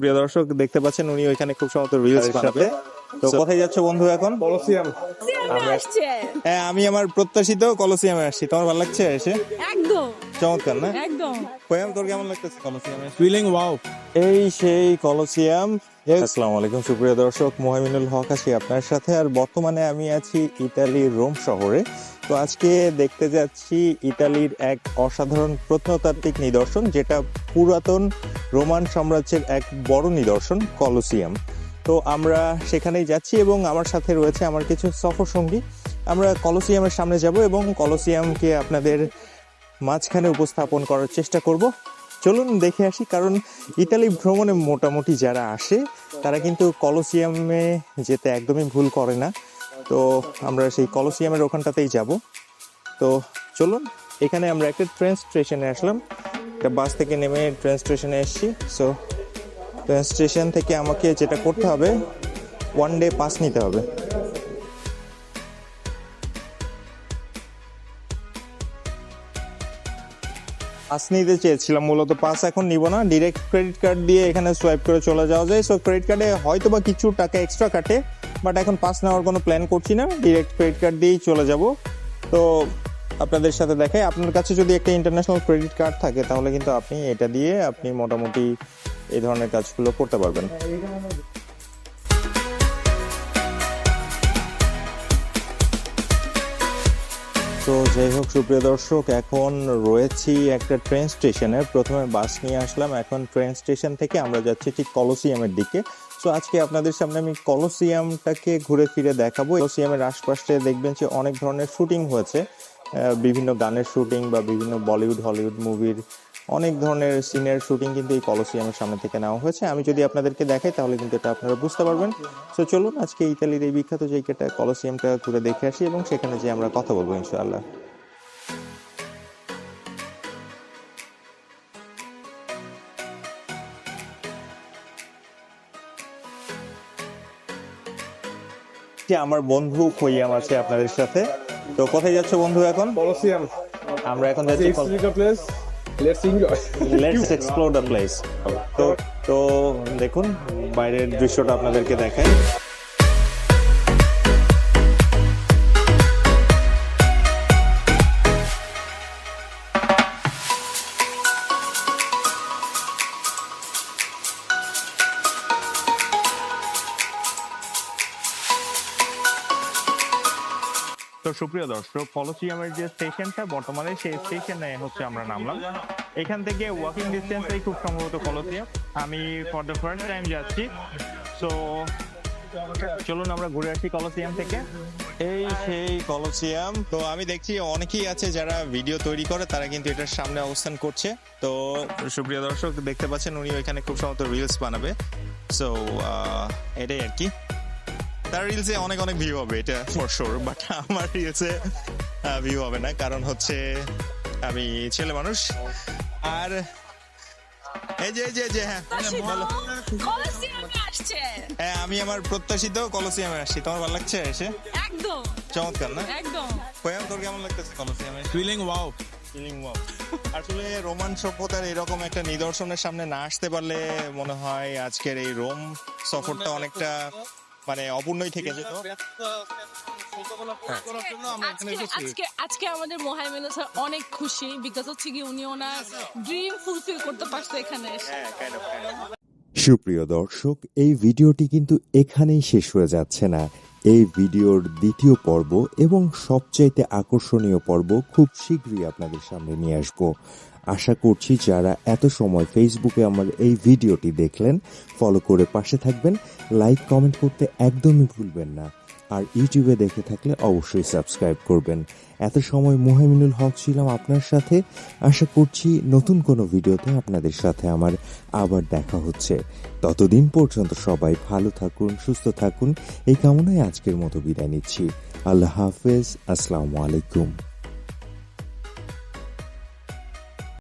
প্রিয় দর্শক দেখতে পাচ্ছেন উনি ওইখানে খুব সম্ভবত রিলস বানাবে। তো কোথায় যাচ্ছে বন্ধু এখন? কলোসিয়াম। হ্যাঁ, আমি আমার প্রত্যাশিত কলোসিয়ামে আসছি। তোমার ভালো লাগছে এসে? একদম চমৎকার না? একদম। কোয়াম, তোর কেমন লাগতেছে কলোসিয়ামে? Feeling wow. এই সেই কলোসিয়াম। আসসালামু আলাইকুম সুপ্রিয় দর্শক, মুহাইমিনুল হক আছি আপনার সাথে। আর বর্তমানে আমি আছি ইতালির রোম শহরে। তো আজকে দেখতে যাচ্ছি ইতালির এক অসাধারণ প্রত্নতাত্ত্বিক নিদর্শন, যেটা পুরাতন রোমান সাম্রাজ্যের এক বড় নিদর্শন, কলোসিয়াম। তো আমরা সেখানেই যাচ্ছি এবং আমার সাথে রয়েছে আমার কিছু সফর সঙ্গী। আমরা কলোসিয়ামের সামনে যাব এবং কলোসিয়ামকে আপনাদের মাঝখানে উপস্থাপন করার চেষ্টা করব। চলুন দেখে আসি, কারণ ইতালি ভ্রমণে মোটামুটি যারা আসে তারা কিন্তু কলোসিয়ামে যেতে একদমই ভুল করে না। তো আমরা সেই কলোসিয়ামের ওখানটাতেই যাব। তো চলুন, এখানে আমরা একটা ট্রেন স্টেশনে আসলাম, একটা বাস থেকে নেমে ট্রেন স্টেশনে এসেছি। সো ট্রেন স্টেশন থেকে আমাকে যেটা করতে হবে, ওয়ান ডে পাস নিতে হবে। পাস নিতে চেয়েছিলাম, মূলত পাস এখন নিব না, ডিরেক্ট ক্রেডিট কার্ড দিয়ে এখানে সোয়াইপ করে চলে যাওয়া যায়। সো ক্রেডিট কার্ডে হয়তো বা কিছু টাকা এক্সট্রা কাটে, বাট এখন পাস নেওয়ার কোনো প্ল্যান করছি না, ডিরেক্ট ক্রেডিট কার্ড দিয়েই চলে যাব। তো আপনাদের সাথে দেখাই, আপনার কাছে যদি একটা ইন্টারন্যাশনাল ক্রেডিট কার্ড থাকে তাহলে কিন্তু আপনি এটা দিয়ে আপনি মোটামুটি এই ধরনের কাজগুলো করতে পারবেন। তো যাই হোক সুপ্রিয় দর্শক, এখন রয়েছি একটা ট্রেন স্টেশনে। প্রথমে বাস নিয়ে আসলাম, এখন ট্রেন স্টেশন থেকে আমরা যাচ্ছি ঠিক কলোসিয়ামের দিকে। সো আজকে আপনাদের সামনে আমি কলোসিয়ামটাকে ঘুরে ফিরে দেখাবো। কলোসিয়ামের আশপাশে দেখবেন যে অনেক ধরনের শুটিং হয়েছে, বিভিন্ন গানের শুটিং বা বিভিন্ন বলিউড হলিউড মুভির অনেক ধরনের সিনের শুটিং কিন্তু এই কলোসিয়ামের সামনে থেকে নেওয়া হয়েছে। আমি যদি আপনাদেরকে দেখাই তাহলে কিন্তু এটা আপনারা বুঝতে পারবেন। সো চলুন আজকে ইতালির এই বিখ্যাত জায়গাটা কলোসিয়ামটা ঘুরে দেখে আসি এবং সেখানে যে আমরা কথা বলবো ইনশাআল্লাহ। আমার বন্ধু খৈয়াম আছে আপনাদের সাথে। তো কোথায় যাচ্ছে বন্ধু এখন? কলোসিয়াম। আমরা এখন যাচ্ছি place. Let's enjoy. Let's explore the place. তো দেখুন বাইরের দৃশ্যটা আপনাদেরকে দেখাই। তো সুপ্রিয় দর্শক, কলোসিয়ামের যে স্টেশনটা বর্তমানে সেই স্টেশনে হচ্ছে আমরা নামলাম। এখান থেকে ওয়াকিং ডিস্টেন্সেই খুব সম্ভবত কলোসিয়াম। আমি ফর দ্য ফার্স্ট টাইম যাচ্ছি। সো চলুন আমরা ঘুরে আসি কলোসিয়াম থেকে। এই সেই কলোসিয়াম। তো আমি দেখছি অনেকেই আছে যারা ভিডিও তৈরি করে, তারা কিন্তু এটার সামনে অবস্থান করছে। তো সুপ্রিয় দর্শক দেখতে পাচ্ছেন উনি ওইখানে খুব সম্ভবত রিলস বানাবে। সো এটাই আর কি। তার রিলসে অনেক অনেক ভিউ হবে, এটা ফর শিওর, বাট আমার রিলসে ভিউ হবে না, কারণ হচ্ছে আমি ছেলে মানুষ। আর এই যে হ্যাঁ, হ্যাঁ আমি আমার প্রত্যাশিত কলোসিয়ামে আসছি। তোমার ভালো লাগছে এসে? একদম চমৎকার না? একদম। কোয়াম, তোর কেমন লাগতেছে কলোসিয়ামে? Feeling wow. Feeling wow. আসলে রোমান সভ্যতার এরকম একটা নিদর্শনের সামনে না আসতে পারলে মনে হয় আজকের এই রোম সফরটা অনেকটা মানে অপূর্ণই থেকে যেত। আজকে আমাদের মুহাইমিনুল স্যার অনেক খুশি, বিকজ হচ্ছে কি উনি ওনার ড্রিম ফুলফিল করতে পারছে এখানে এসে। সুপ্রিয় দর্শক, এই ভিডিওটি কিন্তু এখানেই শেষ হয়ে যাচ্ছে না। এই ভিডিওর দ্বিতীয় পর্ব এবং সবচাইতে আকর্ষণীয় পর্ব খুব শীঘ্রই আপনাদের সামনে নিয়ে আসব। আশা করছি যারা এত সময় ফেসবুকে আমার এই ভিডিওটি দেখলেন, ফলো করে পাশে থাকবেন, লাইক কমেন্ট করতে একদমই ভুলবেন না। আর ইউটিউবে দেখে থাকলে অবশ্যই সাবস্ক্রাইব করবেন। এত সময় মুহাইমিনুল হক ছিলাম আপনার সাথে। আশা করছি নতুন কোনো ভিডিওতে আপনাদের সাথে আমার আবার দেখা হচ্ছে। ততদিন পর্যন্ত সবাই ভালো থাকুন, সুস্থ থাকুন, এই কামনায় আজকের মতো বিদায় নিচ্ছি। আল্লাহ হাফেজ, আসসালামু আলাইকুম।